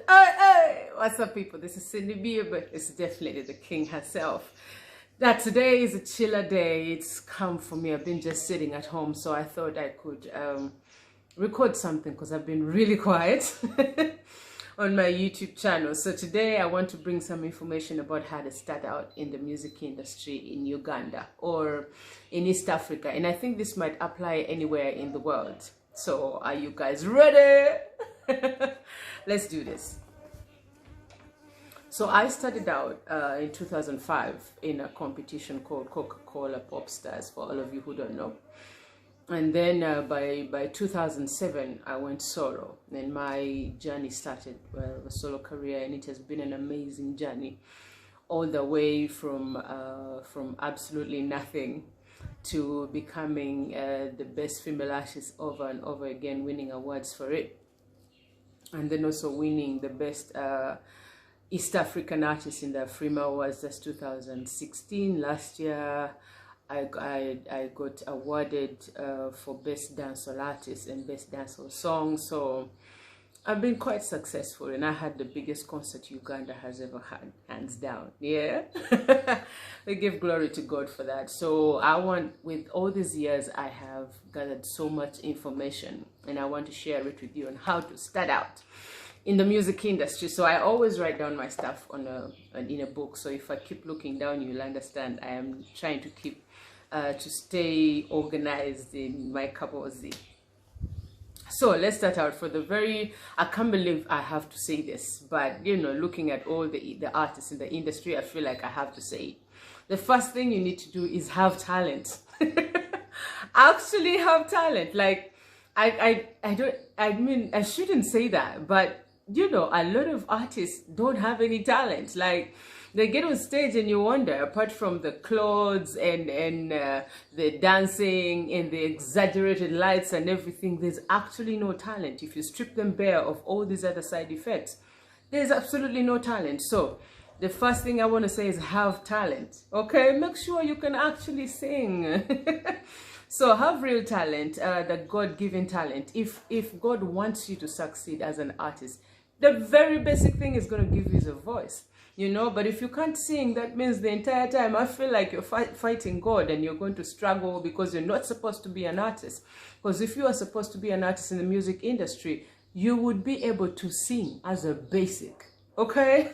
Hey, what's up, people? This is Cindy Beer, but it's definitely the king herself. That today is a chiller day. It's come for me. I've been just sitting at home, so I thought I could record something because I've been really quiet on my YouTube channel. So today I want to bring some information about how to start out in the music industry in Uganda or in East Africa. And I think this might apply anywhere in the world. So are you guys ready? Let's do this. So I started out in 2005 in a competition called Coca-Cola Pop Stars, for all of you who don't know. And then by 2007, I went solo, and my journey started, a solo career, and it has been an amazing journey, all the way from absolutely nothing to becoming the best female artist over and over again, winning awards for it, and then also winning the best East African artist in the Afrima Awards. That's 2016. Last year, I got awarded for Best Dancehall Artist and Best Dancehall Song. So I've been quite successful, and I had the biggest concert Uganda has ever had, hands down. Yeah. We give glory to God for that. So with all these years, I have gathered so much information, and I want to share it with you on how to start out in the music industry. So I always write down my stuff in a book. So if I keep looking down, you'll understand I am trying to keep to stay organized in my cup of tea. So let's start out I can't believe I have to say this, but you know, looking at all the artists in the industry, I feel like I have to say it. The first thing you need to do is have talent. Actually have talent. Like I shouldn't say that, but you know, a lot of artists don't have any talent. Like they get on stage and you wonder, apart from the clothes and the dancing and the exaggerated lights and everything, there's actually no talent. If you strip them bare of all these other side effects, there's absolutely no talent. So the first thing I want to say is have talent. Okay, make sure you can actually sing. So have real talent, the God-given talent. If God wants you to succeed as an artist, the very basic thing is going to give you is a voice, you know. But if you can't sing, that means the entire time I feel like you're fighting God, and you're going to struggle because you're not supposed to be an artist. Because if you are supposed to be an artist in the music industry, you would be able to sing as a basic. Okay.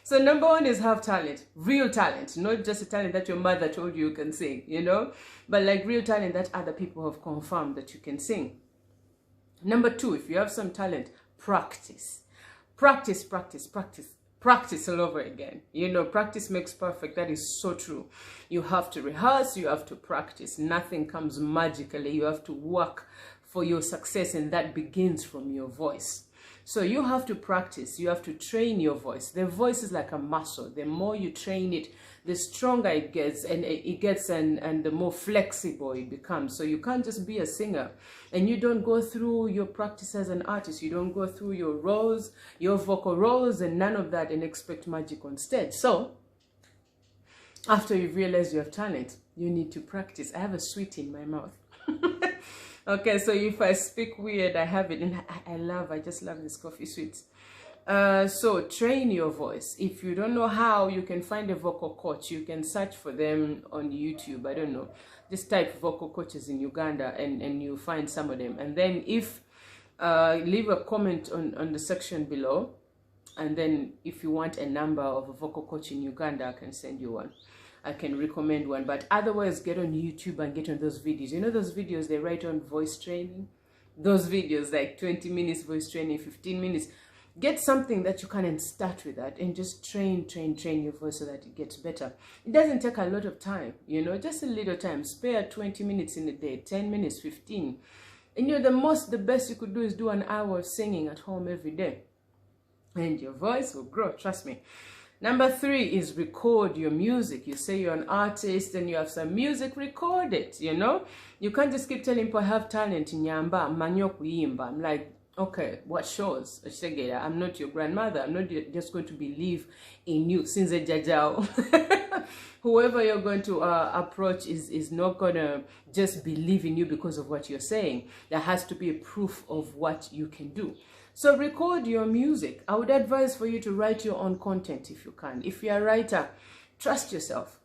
So number one is have talent, real talent, not just a talent that your mother told you can sing, you know, but like real talent that other people have confirmed that you can sing. Number two, if you have some talent, practice. Practice, practice, practice. Practice all over again. You know, practice makes perfect. That is so true. You have to rehearse, you have to practice. Nothing comes magically. You have to work for your success, and that begins from your voice. So you have to practice, you have to train your voice. The voice is like a muscle. The more you train it, the stronger it gets, and the more flexible it becomes. So you can't just be a singer and you don't go through your practice as an artist. You don't go through your roles, your vocal roles, and none of that, and expect magic on stage. So after you've realized you have talent, you need to practice. I have a sweet in my mouth. Okay, so if I speak weird, I have it, and I just love this coffee sweets. So train your voice. If you don't know how, you can find a vocal coach. You can search for them on YouTube. I don't know, just type vocal coaches in Uganda, and you find some of them. And then if leave a comment on the section below, and then if you want a number of a vocal coach in Uganda, I can send you one. I can recommend one. But otherwise, get on YouTube and get on those videos. You know those videos they write on voice training? Those videos, like 20 minutes voice training, 15 minutes. Get something that you can start with that, and just train your voice so that it gets better. It doesn't take a lot of time, you know, just a little time. Spare 20 minutes in a day, 10 minutes, 15. And you know, the best you could do is do an hour of singing at home every day. And your voice will grow, trust me. Number three is record your music. You say you're an artist and you have some music, record it, you know. You can't just keep telling people I have talent in Yamba, manyo kuyimba. I'm like, okay, what shows? I'm not your grandmother. I'm not just going to believe in you. Since a jajao. Whoever you're going to approach is not going to just believe in you because of what you're saying. There has to be a proof of what you can do. So record your music. I would advise for you to write your own content if you can. If you're a writer, trust yourself.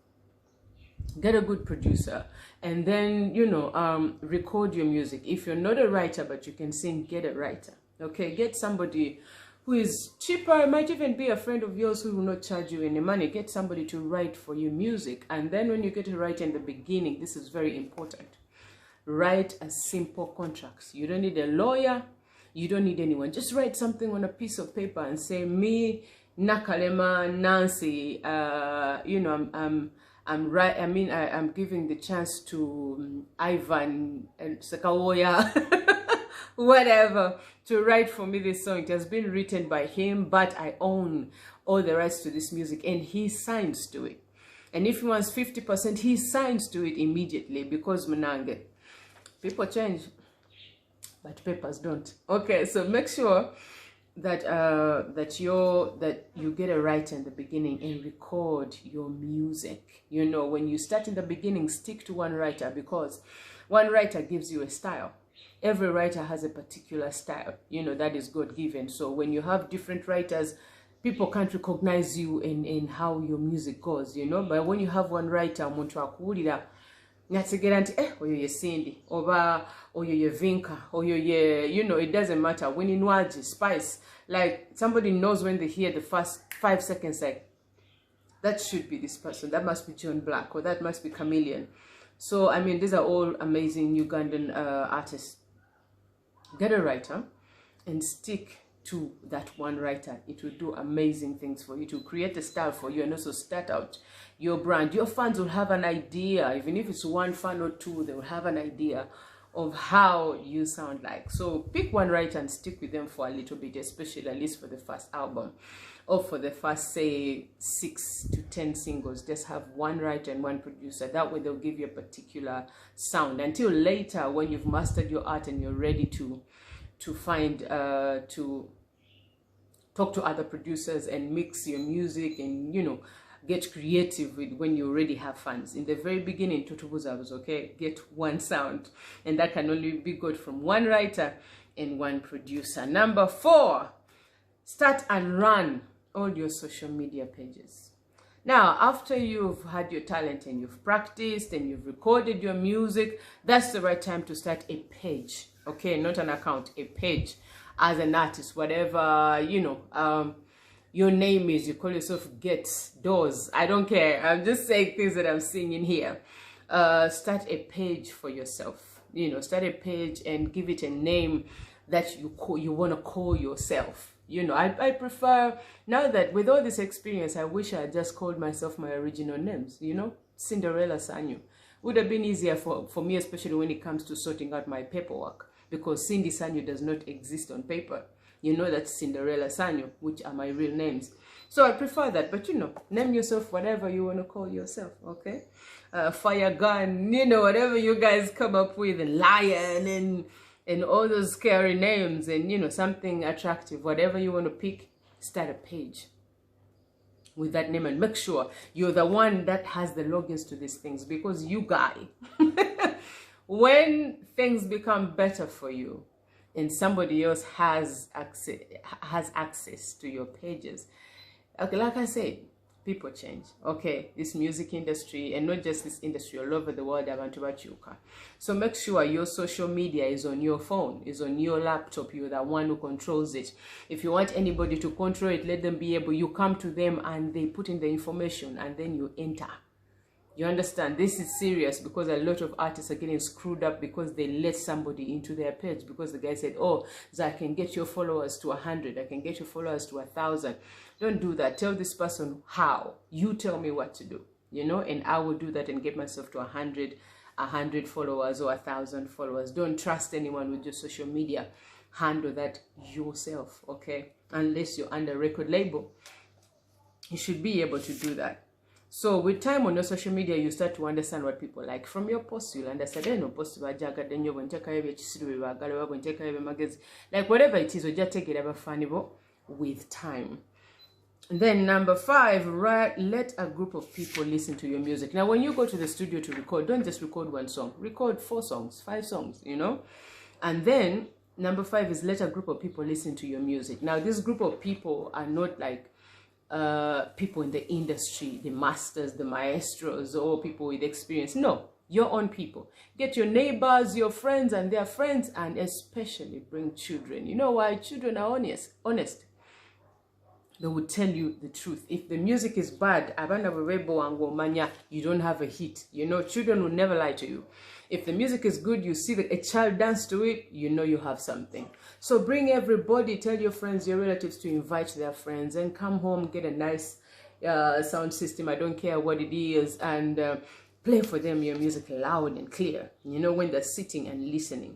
Get a good producer, and then, you know, record your music. If you're not a writer but you can sing, get a writer. Okay, get somebody who is cheaper. It might even be a friend of yours who will not charge you any money. Get somebody to write for you music. And then when you get to write in the beginning, this is very important. Write a simple contract. You don't need a lawyer. You don't need anyone. Just write something on a piece of paper and say, me, Nakalema, Nancy, you know, I'm right. I mean, I'm giving the chance to Ivan and Sakawoya, whatever, to write for me this song. It has been written by him, but I own all the rights to this music, and he signs to it. And if he wants 50%, he signs to it immediately, because Manange, people change, but papers don't. Okay, so make sure that that you get a writer in the beginning and record your music. You know, when you start in the beginning, stick to one writer, because one writer gives you a style. Every writer has a particular style, you know, that is God-given. So when you have different writers, people can't recognize you in how your music goes, you know. But when you have one writer, omuntu akuwulira nategera nti oyo ye Cindy oba oyo ye Vinka oyo ye, you know, it doesn't matter. When in Waji, Spice, like somebody knows when they hear the first 5 seconds, like that should be this person, that must be John Black, or that must be Chameleon. So I mean, these are all amazing Ugandan artists. Get a writer and stick to that one writer. It will do amazing things for you, to create a style for you, and also start out your brand. Your fans will have an idea, even if it's one fan or two, they will have an idea of how you sound like. So pick one writer and stick with them for a little bit, especially at least for the first album, or for the first, say, 6 to 10 singles. Just have one writer and one producer. That way they'll give you a particular sound, until later when you've mastered your art and you're ready to find to talk to other producers and mix your music, and, you know, get creative with when you already have fans. In the very beginning, Tutubuza was okay, get one sound, and that can only be good from one writer and one producer. Number 4, start and run all your social media pages. Now, after you've had your talent and you've practiced and you've recorded your music, that's the right time to start a page. Okay, not an account, a page. As an artist, whatever, you know, your name is, you call yourself Get Doors, I don't care. I'm just saying things that I'm seeing in here. Start a page for yourself. You know, start a page and give it a name that you want to call yourself. You know, I prefer, now that with all this experience, I wish I had just called myself my original names, you know. Cinderella Sanyu would have been easier for me, especially when it comes to sorting out my paperwork, because Cindy Sanyu does not exist on paper. You know, that's Cinderella Sanyu, which are my real names. So I prefer that, but you know, name yourself whatever you want to call yourself, okay? Fire gun, you know, whatever you guys come up with, and lion, and all those scary names, and, you know, something attractive, whatever you want to pick, start a page with that name, and make sure you're the one that has the logins to these things, because you guy, when things become better for you and somebody else has access to your pages, okay, like I said, people change. Okay, this music industry, and not just this industry, all over the world, abantu bakyuka. So make sure your social media is on your phone, is on your laptop. You're the one who controls it. If you want anybody to control it, let them be able, you come to them and they put in the information and then you enter. You understand? This is serious, because a lot of artists are getting screwed up because they let somebody into their page, because the guy said, oh, so I can get your followers to 100, I can get your followers to 1,000. Don't do that. Tell this person how. You tell me what to do, you know, and I will do that and get myself to 100 followers or 1,000 followers. Don't trust anyone with your social media. Handle that yourself, okay? Unless you're under a record label, you should be able to do that. So with time on your social media, you start to understand what people like. From your posts, you'll understand, no post like whatever it is, or just take it funny with time. Then number 5, let a group of people listen to your music. Now, when you go to the studio to record, don't just record one song. Record 4 songs, 5 songs, you know. And then Number 5 is let a group of people listen to your music. Now, this group of people are not like people in the industry, the masters, the maestros, or people with experience. No, your own people. Get your neighbors, your friends and their friends, and especially bring children. You know why? Children are honest. They will tell you the truth. If the music is bad, you don't have a hit. You know, children will never lie to you. If the music is good, you see that a child dance to it, you know you have something. So bring everybody, tell your friends, your relatives to invite their friends, and come home, get a nice sound system, I don't care what it is, and play for them your music loud and clear, you know, when they're sitting and listening.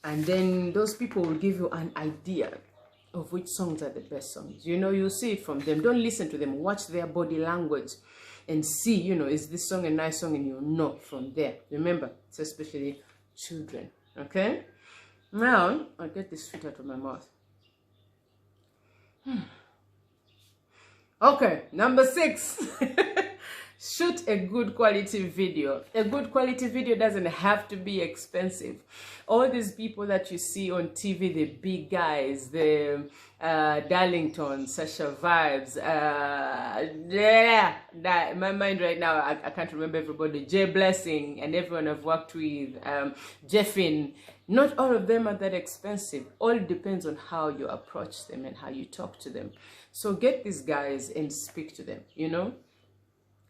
And then those people will give you an idea of which songs are the best songs. You know, you'll see it from them. Don't listen to them. Watch their body language and see, you know, is this song a nice song? And you'll know from there. Remember, it's especially children. Okay? Now, I'll get this sweet out of my mouth. Okay, number 6. Shoot a good quality video. A good quality video doesn't have to be expensive. All these people that you see on TV, the big guys, the Darlington, Sasha Vibes, my mind right now, I can't remember everybody, Jay Blessing, and everyone I've worked with, Jeffin. Not all of them are that expensive. All depends on how you approach them and how you talk to them. So get these guys and speak to them, you know,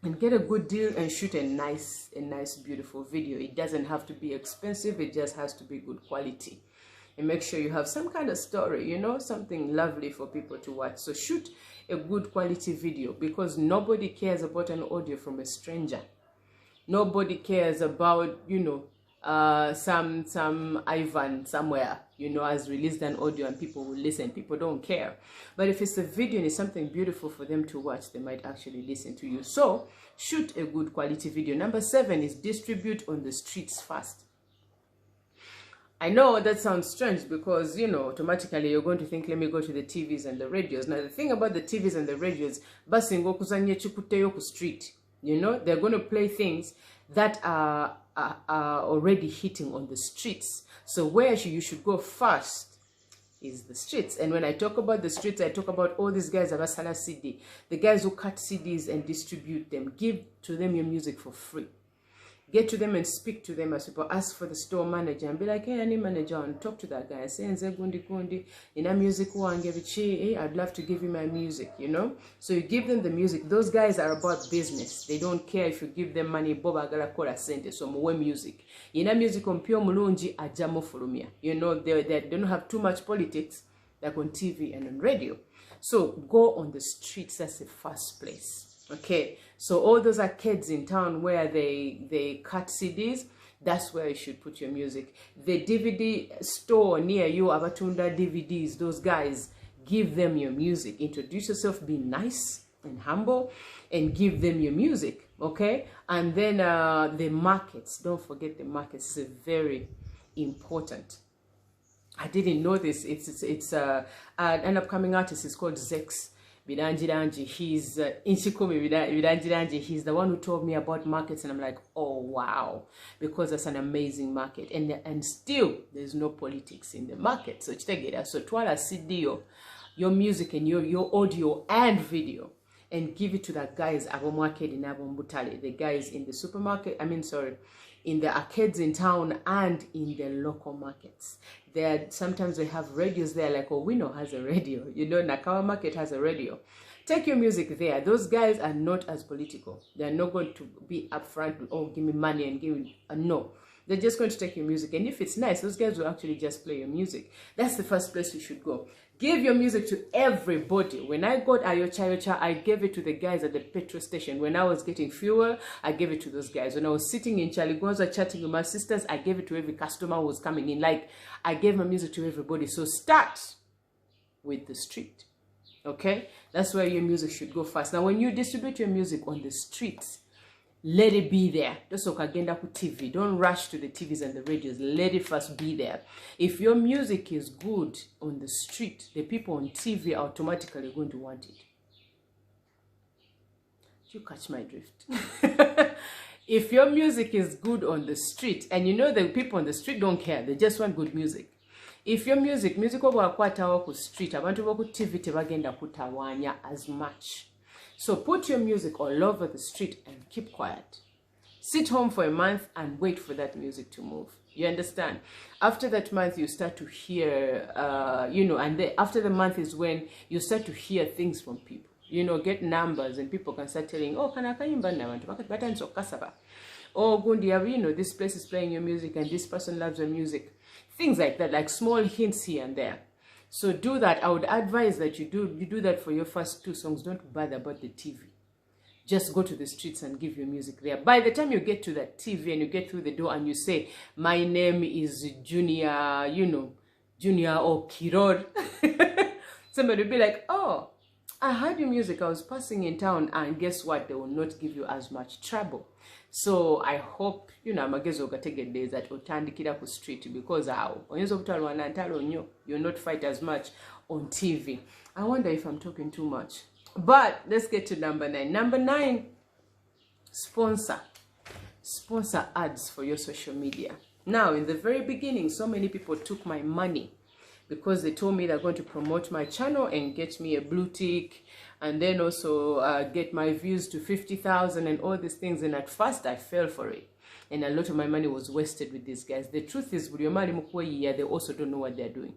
and get a good deal and shoot a nice, beautiful video. It doesn't have to be expensive. It just has to be good quality. And make sure you have some kind of story, you know, something lovely for people to watch. So shoot a good quality video, because nobody cares about an audio from a stranger. Nobody cares about, you know, some Ivan somewhere, you know, has released an audio and people will listen. People don't care. But if it's a video and it's something beautiful for them to watch, they might actually listen to you. So shoot a good quality video. Number 7 is distribute on the streets fast. I know that sounds strange because, you know, automatically you're going to think, let me go to the TVs and the radios. Now, the thing about the TVs and the radios, street, you know, they're going to play things that are already hitting on the streets. So where you should go first is the streets. And when I talk about the streets, I talk about all these guys, Abasala CD, the guys who cut CDs and distribute them. Give to them your music for free. Get to them and speak to them as people. Ask for the store manager and be like, hey, I need manager, and talk to that guy. Say, gundi, in a music I'd love to give you my music, you know. So you give them the music. Those guys are about business. They don't care if you give them money. Boba gala kola sente so muwe music. In a music mpio mulungi ajamo fulumia. You know, they don't have too much politics like on TV and on radio. So go on the streets. That's the first place. Okay, so all those arcades in town where they cut CDs, that's where you should put your music. The DVD store near you, abatunda DVDs, those guys, give them your music. Introduce yourself, be nice and humble, and give them your music, okay? And then the markets, don't forget the markets. It's very important. I didn't know this. It's an upcoming artist. It's called Zex Bidanjiranji. He's Inchikumi Bidanjiranji. He's the one who told me about markets, and I'm like, oh wow, because that's an amazing market, and still there's no politics in the market. So twala CD your music and your audio and video, and give it to the guys market in Abombutale, the guys in the supermarket. In the arcades in town and in the local markets. Sometimes they have radios there, like Owino has a radio, you know, Nakawa Market has a radio. Take your music there. Those guys are not as political. They're not going to be upfront, oh, give me money and give me, no. They're just going to take your music, and if it's nice, those guys will actually just play your music. That's the first place you should go. Give your music to everybody. When I got Ayocha, I gave it to the guys at the petrol station. When I was getting fuel, I gave it to those guys. When I was sitting in Chaligonza chatting with my sisters, I gave it to every customer who was coming in. Like, I gave my music to everybody. So start with the street, okay? That's where your music should go first. Now, when you distribute your music on the streets, let it be there. TV. Don't rush to the TVs and the radios. Let it first be there. If your music is good on the street, the people on TV are automatically going to want it. You catch my drift? If your music is good on the street, and you know the people on the street don't care, they just want good music. If your music obwakwatawo ku street, abantu boku TV tebagenda kutawanya as much. So put your music all over the street and keep quiet. Sit home for a month and wait for that music to move. You understand? After that month, you start to hear, after the month is when you start to hear things from people. Get numbers, and people can start telling, oh, oh, Gundi, this place is playing your music and this person loves your music. Things like that, like small hints here and there. So do that. I would advise that you do that for your first 2 songs. Don't bother about the TV. Just go to the streets and give your music there. By the time you get to that TV and you get through the door and you say, my name is Junior, Junior or Kiror, somebody will be like, oh, I heard your music. I was passing in town, and guess what? They will not give you as much trouble. So I hope, amagezo gategedde that otandikira ku street, because you'll not fight as much on TV. I wonder if I'm talking too much. But let's get to number 9. Number 9, sponsor ads for your social media. Now, in the very beginning, so many people took my money because they told me they're going to promote my channel and get me a blue tick, and then also get my views to 50,000 and all these things. And at first I fell for it, and a lot of my money was wasted with these guys. The truth is, they also don't know what they're doing,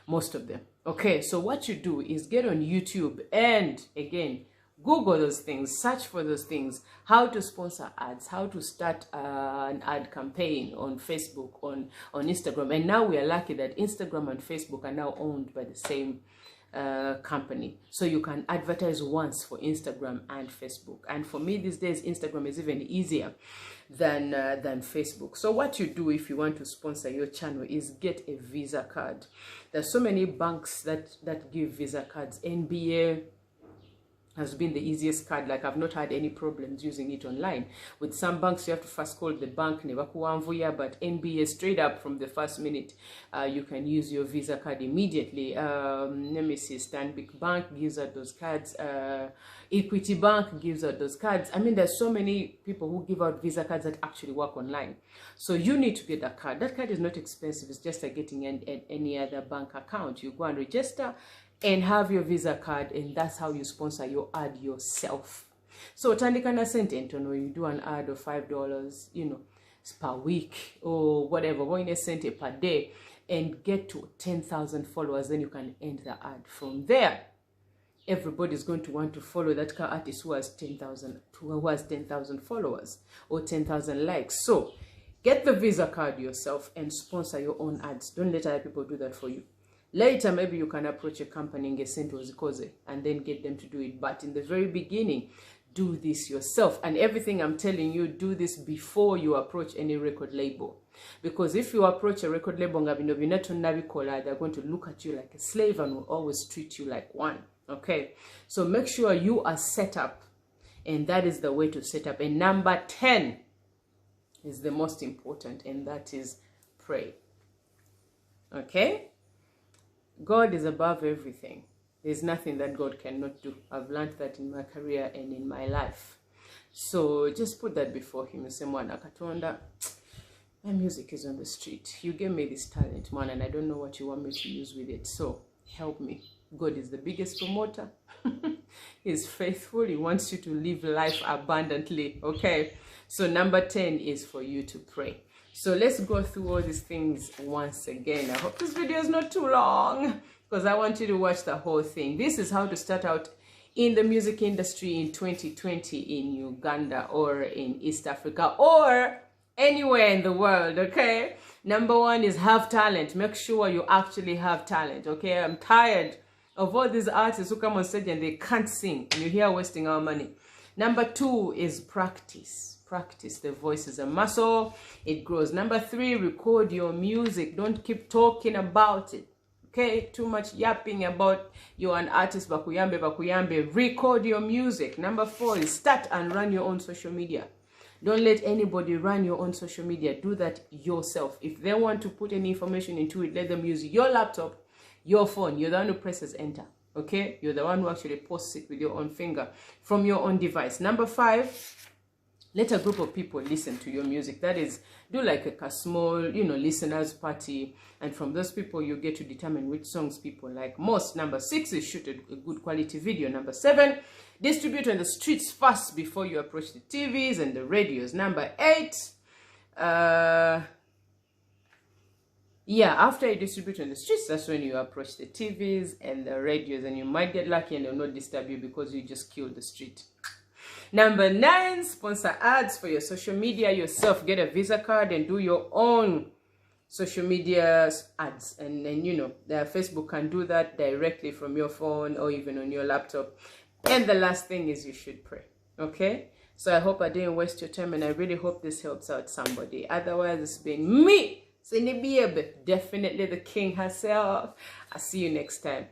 most of them. Okay, so what you do is get on YouTube and again Google those things, search for those things, how to sponsor ads, how to start an ad campaign on Facebook, on Instagram. And now we are lucky that Instagram and Facebook are now owned by the same company. So you can advertise once for Instagram and Facebook. And for me these days, Instagram is even easier than Facebook. So what you do if you want to sponsor your channel is get a Visa card. There's so many banks that give Visa cards. NBA has been the easiest card. Like, I've not had any problems using it online. With some banks, you have to first call the bank, but NBA, straight up from the first minute, you can use your Visa card immediately. Let me see, Stanbic Bank gives out those cards. Equity Bank gives out those cards. I mean, there's so many people who give out Visa cards that actually work online. So you need to get that card. That card is not expensive. It's just like getting any other bank account. You go and register and have your Visa card, and that's how you sponsor your ad yourself. So tandikana sente entono, you do an ad of $5, per week or whatever, 1 cent per day, and get to 10,000 followers. Then you can end the ad. From there, everybody's going to want to follow that artist who has 10,000 followers or 10,000 likes. So get the Visa card yourself and sponsor your own ads. Don't let other people do that for you. Later, maybe you can approach a company and then get them to do it. But in the very beginning, do this yourself. And everything I'm telling you, do this before you approach any record label. Because if you approach a record label, they're going to look at you like a slave and will always treat you like one. Okay? So make sure you are set up. And that is the way to set up. And number 10 is the most important, and that is pray. Okay? God is above everything. There's nothing that God cannot do. I've learned that in my career and in my life. So just put that before him. You say, Mwana Katonda, my music is on the street. You gave me this talent, man, and I don't know what you want me to use with it. So help me. God is the biggest promoter. He's faithful. He wants you to live life abundantly. Okay? So number 10 is for you to pray. So let's go through all these things once again. I hope this video is not too long, because I want you to watch the whole thing. This is how to start out in the music industry in 2020 in Uganda or in East Africa or anywhere in the world, okay? Number 1 is have talent. Make sure you actually have talent, okay? I'm tired of all these artists who come on stage and they can't sing. And you're here wasting our money. Number 2 is practice. Practice. The voice is a muscle. It grows. Number 3, record your music. Don't keep talking about it. Okay? Too much yapping about you're an artist. Bakuyambe. Record your music. Number 4 is start and run your own social media. Don't let anybody run your own social media. Do that yourself. If they want to put any information into it, let them use your laptop, your phone. You're the one who presses enter. Okay? You're the one who actually posts it with your own finger from your own device. Number 5, let a group of people listen to your music. That is, do like a small, listeners party, and from those people you get to determine which songs people like most. Number 6 is shoot a good quality video. Number 7, distribute on the streets first before you approach the TVs and the radios. Number 8, after you distribute on the streets, that's when you approach the TVs and the radios, and you might get lucky and they'll not disturb you because you just killed the street. Number 9, sponsor ads for your social media yourself. Get a Visa card and do your own social media ads. And then, Facebook can do that directly from your phone or even on your laptop. And the last thing is you should pray. Okay? So I hope I didn't waste your time, and I really hope this helps out somebody. Otherwise, it's been me, Cindy Babe, definitely the king herself. I'll see you next time.